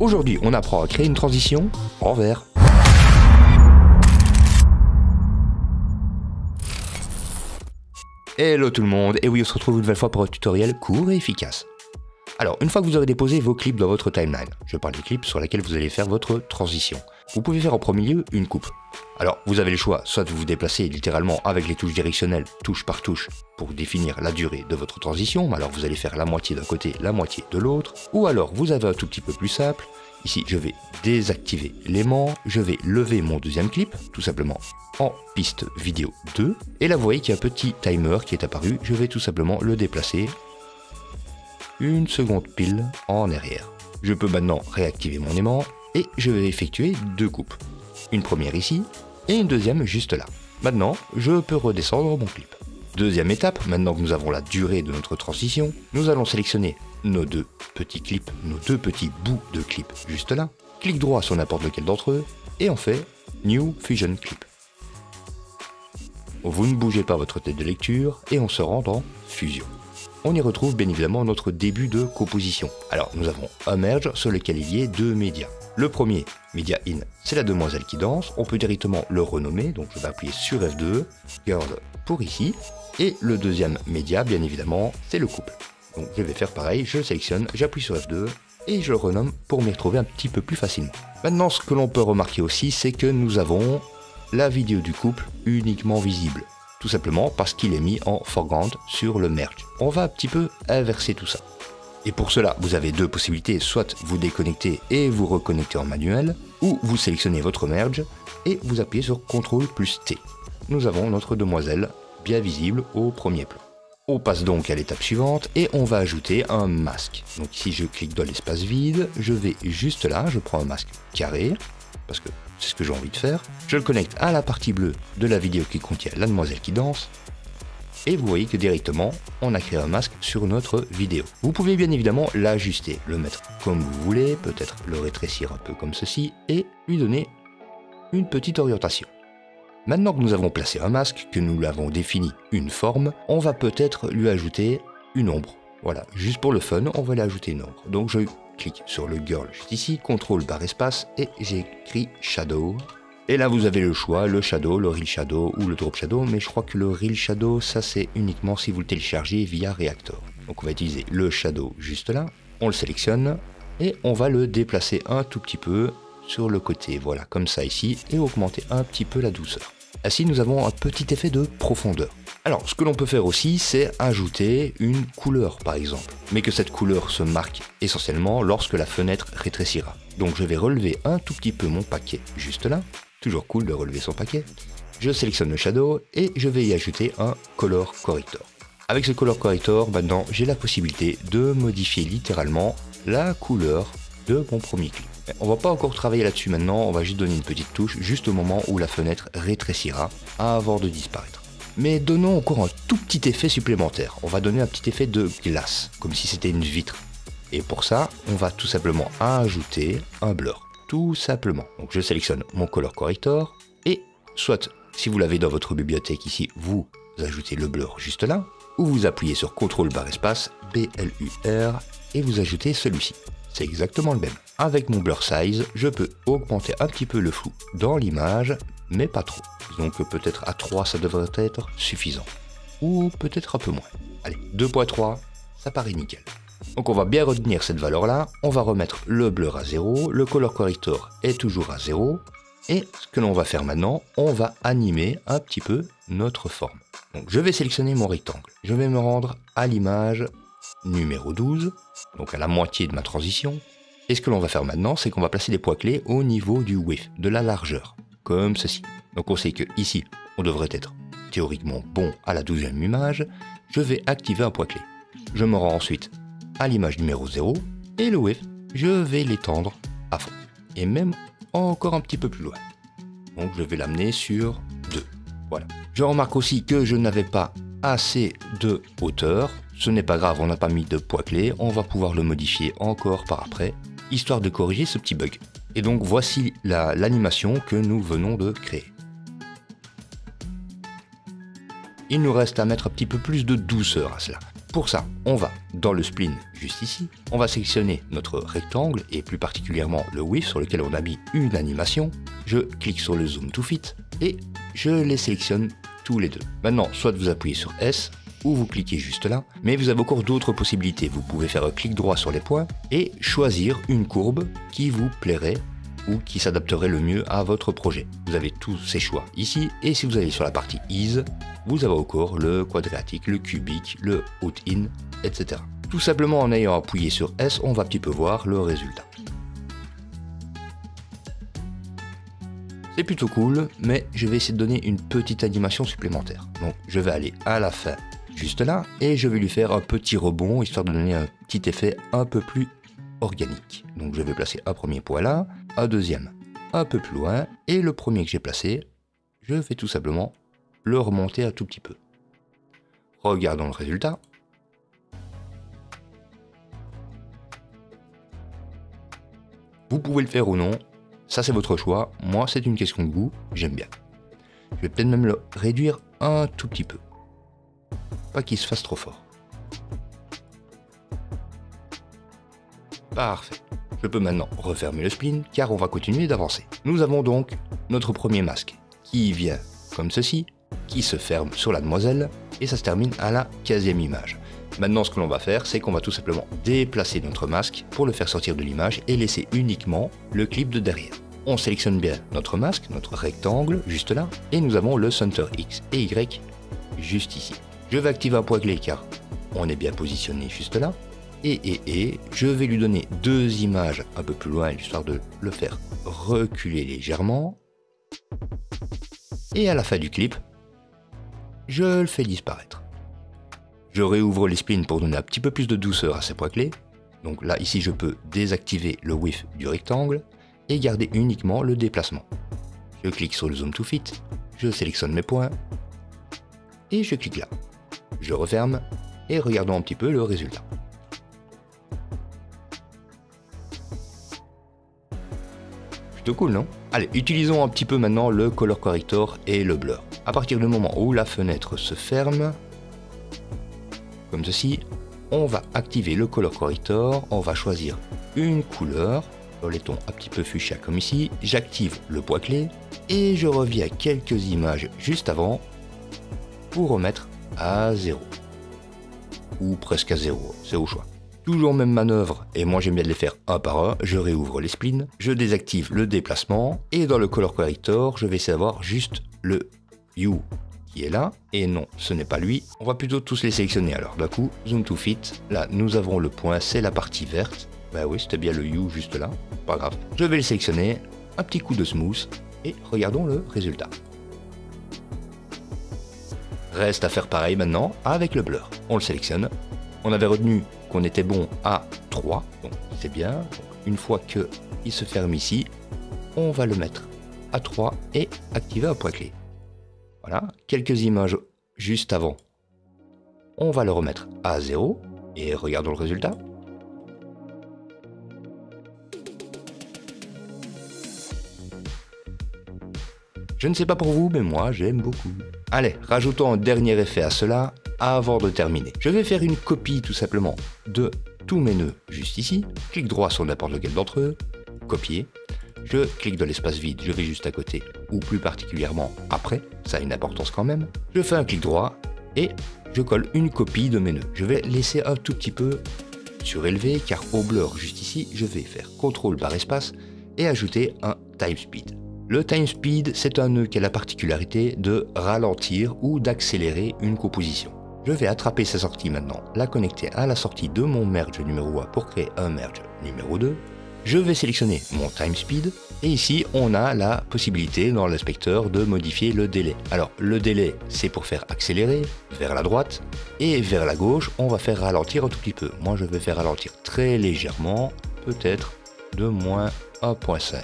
Aujourd'hui, on apprend à créer une transition en vert. Hello tout le monde, et oui, on se retrouve une nouvelle fois pour un tutoriel court et efficace. Alors, une fois que vous aurez déposé vos clips dans votre timeline, je parle des clips sur lesquels vous allez faire votre transition, vous pouvez faire en premier lieu une coupe. Alors, vous avez le choix, soit vous vous déplacez littéralement avec les touches directionnelles, touche par touche, pour définir la durée de votre transition, alors vous allez faire la moitié d'un côté, la moitié de l'autre, ou alors vous avez un tout petit peu plus simple, ici je vais désactiver l'aimant, je vais lever mon deuxième clip, tout simplement en piste vidéo 2, et là vous voyez qu'il y a un petit timer qui est apparu, je vais tout simplement le déplacer une seconde pile en arrière. Je peux maintenant réactiver mon aimant et je vais effectuer deux coupes. Une première ici et une deuxième juste là. Maintenant, je peux redescendre mon clip. Deuxième étape, maintenant que nous avons la durée de notre transition, nous allons sélectionner nos deux petits clips, nos deux petits bouts de clip juste là. Clic droit sur n'importe lequel d'entre eux et on fait New Fusion Clip. Vous ne bougez pas votre tête de lecture et on se rend dans Fusion. On y retrouve bien évidemment notre début de composition. Alors nous avons un merge sur lequel il y a deux médias. Le premier, média in, c'est la demoiselle qui danse, on peut directement le renommer, donc je vais appuyer sur F2, girl pour ici, et le deuxième média bien évidemment c'est le couple. Donc je vais faire pareil, je le sélectionne, j'appuie sur F2 et je le renomme pour m'y retrouver un petit peu plus facilement. Maintenant ce que l'on peut remarquer aussi c'est que nous avons la vidéo du couple uniquement visible. Tout simplement parce qu'il est mis en foreground sur le merge. On va un petit peu inverser tout ça. Et pour cela, vous avez deux possibilités, soit vous déconnectez et vous reconnectez en manuel, ou vous sélectionnez votre merge et vous appuyez sur CTRL plus T. Nous avons notre demoiselle bien visible au premier plan. On passe donc à l'étape suivante et on va ajouter un masque. Donc ici je clique dans l'espace vide, je vais juste là, je prends un masque carré, parce que c'est ce que j'ai envie de faire. Je le connecte à la partie bleue de la vidéo qui contient la demoiselle qui danse. Et vous voyez que directement, on a créé un masque sur notre vidéo. Vous pouvez bien évidemment l'ajuster, le mettre comme vous voulez, peut-être le rétrécir un peu comme ceci, et lui donner une petite orientation. Maintenant que nous avons placé un masque, que nous l'avons défini une forme, on va peut-être lui ajouter une ombre. Voilà, juste pour le fun, on va lui ajouter une ombre. Donc je clique sur le girl juste ici, CTRL barre espace et j'écris shadow. Et là vous avez le choix, le shadow, le real shadow ou le drop shadow, mais je crois que le real shadow ça c'est uniquement si vous le téléchargez via Reactor. Donc on va utiliser le shadow juste là, on le sélectionne et on va le déplacer un tout petit peu sur le côté, voilà comme ça ici, et augmenter un petit peu la douceur. Ainsi nous avons un petit effet de profondeur. Alors, ce que l'on peut faire aussi, c'est ajouter une couleur, par exemple. Mais que cette couleur se marque essentiellement lorsque la fenêtre rétrécira. Donc je vais relever un tout petit peu mon paquet, juste là. Toujours cool de relever son paquet. Je sélectionne le shadow et je vais y ajouter un color corrector. Avec ce color corrector, maintenant, j'ai la possibilité de modifier littéralement la couleur de mon premier clip. On va pas encore travailler là-dessus maintenant, on va juste donner une petite touche juste au moment où la fenêtre rétrécira avant de disparaître. Mais donnons encore un tout petit effet supplémentaire. On va donner un petit effet de glace, comme si c'était une vitre. Et pour ça, on va tout simplement ajouter un blur. Tout simplement. Donc je sélectionne mon color corrector et soit, si vous l'avez dans votre bibliothèque ici, vous ajoutez le blur juste là, ou vous appuyez sur CTRL barre espace, BLUR, et vous ajoutez celui-ci. C'est exactement le même. Avec mon blur size, je peux augmenter un petit peu le flou dans l'image, mais pas trop. Donc peut-être à 3 ça devrait être suffisant. Ou peut-être un peu moins. Allez, 2.3, ça paraît nickel. Donc on va bien retenir cette valeur là, on va remettre le blur à 0, le color corrector est toujours à 0, et ce que l'on va faire maintenant, on va animer un petit peu notre forme. Donc je vais sélectionner mon rectangle, je vais me rendre à l'image numéro 12, donc à la moitié de ma transition, et ce que l'on va faire maintenant, c'est qu'on va placer les points clés au niveau du width, de la largeur, comme ceci. Donc on sait que ici, on devrait être théoriquement bon à la 12e image, je vais activer un point clé. Je me rends ensuite à l'image numéro 0, et le width, je vais l'étendre à fond, et même encore un petit peu plus loin. Donc je vais l'amener sur 2, voilà. Je remarque aussi que je n'avais pas assez de hauteur, ce n'est pas grave, on n'a pas mis de poids clé, on va pouvoir le modifier encore par après, histoire de corriger ce petit bug. Et donc voici l'animation que nous venons de créer. Il nous reste à mettre un petit peu plus de douceur à cela. Pour ça, on va dans le spline juste ici, on va sélectionner notre rectangle et plus particulièrement le width sur lequel on a mis une animation. Je clique sur le zoom to fit et je les sélectionne tous les deux. Maintenant, soit vous appuyez sur S ou vous cliquez juste là, mais vous avez encore d'autres possibilités. Vous pouvez faire un clic droit sur les points et choisir une courbe qui vous plairait ou qui s'adapterait le mieux à votre projet. Vous avez tous ces choix ici et si vous allez sur la partie Ease, vous avez encore le quadratique, le cubique, le out-in, etc. Tout simplement en ayant appuyé sur S, on va un petit peu voir le résultat. C'est plutôt cool, mais je vais essayer de donner une petite animation supplémentaire. Donc je vais aller à la fin, juste là, et je vais lui faire un petit rebond, histoire de donner un petit effet un peu plus organique. Donc je vais placer un premier point là, un deuxième un peu plus loin, et le premier que j'ai placé, je vais tout simplement le remonter un tout petit peu. Regardons le résultat. Vous pouvez le faire ou non, ça c'est votre choix, moi c'est une question de goût, j'aime bien. Je vais peut-être même le réduire un tout petit peu. Pas qu'il se fasse trop fort. Parfait. Je peux maintenant refermer le spline car on va continuer d'avancer. Nous avons donc notre premier masque qui vient comme ceci, qui se ferme sur la demoiselle et ça se termine à la 15e image. Maintenant ce que l'on va faire, c'est qu'on va tout simplement déplacer notre masque pour le faire sortir de l'image et laisser uniquement le clip de derrière. On sélectionne bien notre masque, notre rectangle juste là et nous avons le center X et Y juste ici. Je vais activer un point clé car on est bien positionné juste là. Et je vais lui donner deux images un peu plus loin, histoire de le faire reculer légèrement. Et à la fin du clip, je le fais disparaître. Je réouvre les splines pour donner un petit peu plus de douceur à ces points clés. Donc là, ici, je peux désactiver le width du rectangle et garder uniquement le déplacement. Je clique sur le zoom to fit, je sélectionne mes points et je clique là. Je referme et regardons un petit peu le résultat. Plutôt cool, non? Allez, utilisons un petit peu maintenant le color corrector et le blur. À partir du moment où la fenêtre se ferme, comme ceci, on va activer le color corrector, on va choisir une couleur, les tons un petit peu fuchsia comme ici, j'active le point clé et je reviens quelques images juste avant pour remettre à 0. Ou presque à 0, c'est au choix. Toujours même manœuvre, et moi j'aime bien de les faire un par un, je réouvre les splines, je désactive le déplacement, et dans le color corrector, je vais essayer d'avoir juste le hue qui est là, et non, ce n'est pas lui, on va plutôt tous les sélectionner alors. D'un coup, zoom to fit, là nous avons le point, c'est la partie verte, bah oui c'était bien le hue juste là, pas grave. Je vais le sélectionner, un petit coup de smooth, et regardons le résultat. Reste à faire pareil maintenant avec le blur, on le sélectionne, on avait retenu qu'on était bon à 3, donc c'est bien. Donc, une fois qu'il se ferme ici, on va le mettre à 3 et activer un point clé. Voilà, quelques images juste avant. On va le remettre à 0 et regardons le résultat. Je ne sais pas pour vous, mais moi j'aime beaucoup. Allez, rajoutons un dernier effet à cela avant de terminer. Je vais faire une copie tout simplement de tous mes nœuds juste ici. Clic droit sur n'importe lequel d'entre eux, copier. Je clique dans l'espace vide, je vais juste à côté, ou plus particulièrement après, ça a une importance quand même. Je fais un clic droit et je colle une copie de mes nœuds. Je vais laisser un tout petit peu surélevé car au blur juste ici, je vais faire CTRL barre espace et ajouter un time speed. Le time speed, c'est un nœud qui a la particularité de ralentir ou d'accélérer une composition. Je vais attraper sa sortie maintenant, la connecter à la sortie de mon merge numéro 1 pour créer un merge numéro 2. Je vais sélectionner mon time speed et ici on a la possibilité dans l'inspecteur de modifier le délai. Alors le délai c'est pour faire accélérer vers la droite et vers la gauche on va faire ralentir un tout petit peu. Moi je vais faire ralentir très légèrement, peut-être de moins 1.5.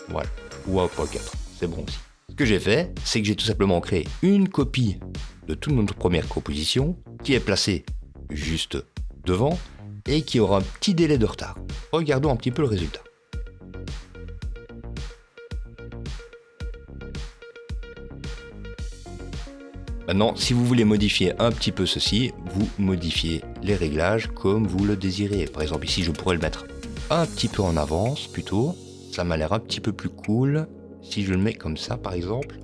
Voilà. Ou 1.4, c'est bon aussi. Ce que j'ai fait, c'est que j'ai tout simplement créé une copie de toute notre première composition qui est placée juste devant et qui aura un petit délai de retard. Regardons un petit peu le résultat. Maintenant, si vous voulez modifier un petit peu ceci, vous modifiez les réglages comme vous le désirez. Par exemple, ici, je pourrais le mettre un petit peu en avance, plutôt. Ça m'a l'air un petit peu plus cool. Si je le mets comme ça, par exemple.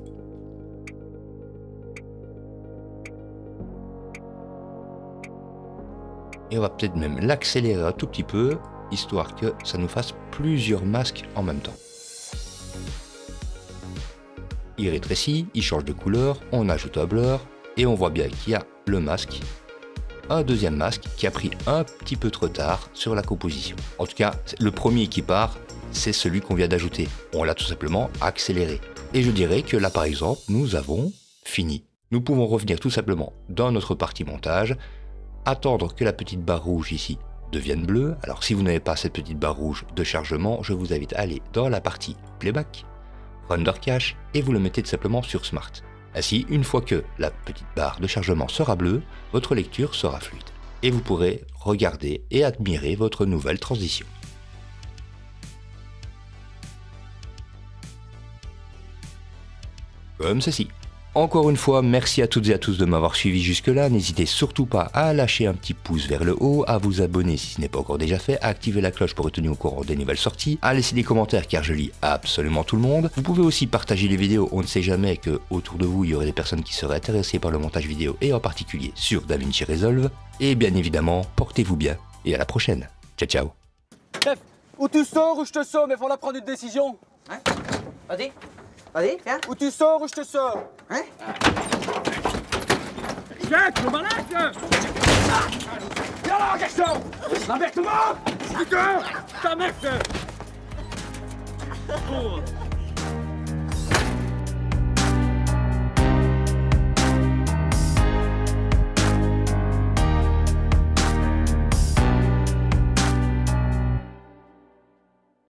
Et on va peut-être même l'accélérer un tout petit peu, histoire que ça nous fasse plusieurs masques en même temps. Il rétrécit, il change de couleur, on ajoute un blur, et on voit bien qu'il y a le masque, un deuxième masque qui a pris un petit peu trop tard sur la composition. En tout cas, le premier qui part, c'est celui qu'on vient d'ajouter. On l'a tout simplement accéléré. Et je dirais que là par exemple, nous avons fini. Nous pouvons revenir tout simplement dans notre partie montage, attendre que la petite barre rouge ici devienne bleue. Alors si vous n'avez pas cette petite barre rouge de chargement, je vous invite à aller dans la partie playback, render cache, et vous le mettez tout simplement sur Smart. Ainsi, une fois que la petite barre de chargement sera bleue, votre lecture sera fluide. Et vous pourrez regarder et admirer votre nouvelle transition. Comme ceci. Encore une fois, merci à toutes et à tous de m'avoir suivi jusque-là. N'hésitez surtout pas à lâcher un petit pouce vers le haut, à vous abonner si ce n'est pas encore déjà fait, à activer la cloche pour être tenu au courant des nouvelles sorties, à laisser des commentaires car je lis absolument tout le monde. Vous pouvez aussi partager les vidéos, on ne sait jamais que autour de vous il y aurait des personnes qui seraient intéressées par le montage vidéo et en particulier sur DaVinci Resolve. Et bien évidemment, portez-vous bien et à la prochaine. Ciao ciao. Chef, ou tu sors ou je te sors, mais faut la prendre une décision. Hein? Vas-y, vas-y, viens. Ou tu sors ou je te sors. Hein? Jacques, le malade. Viens là, garçon. L'embarquement. Putain, ta mec.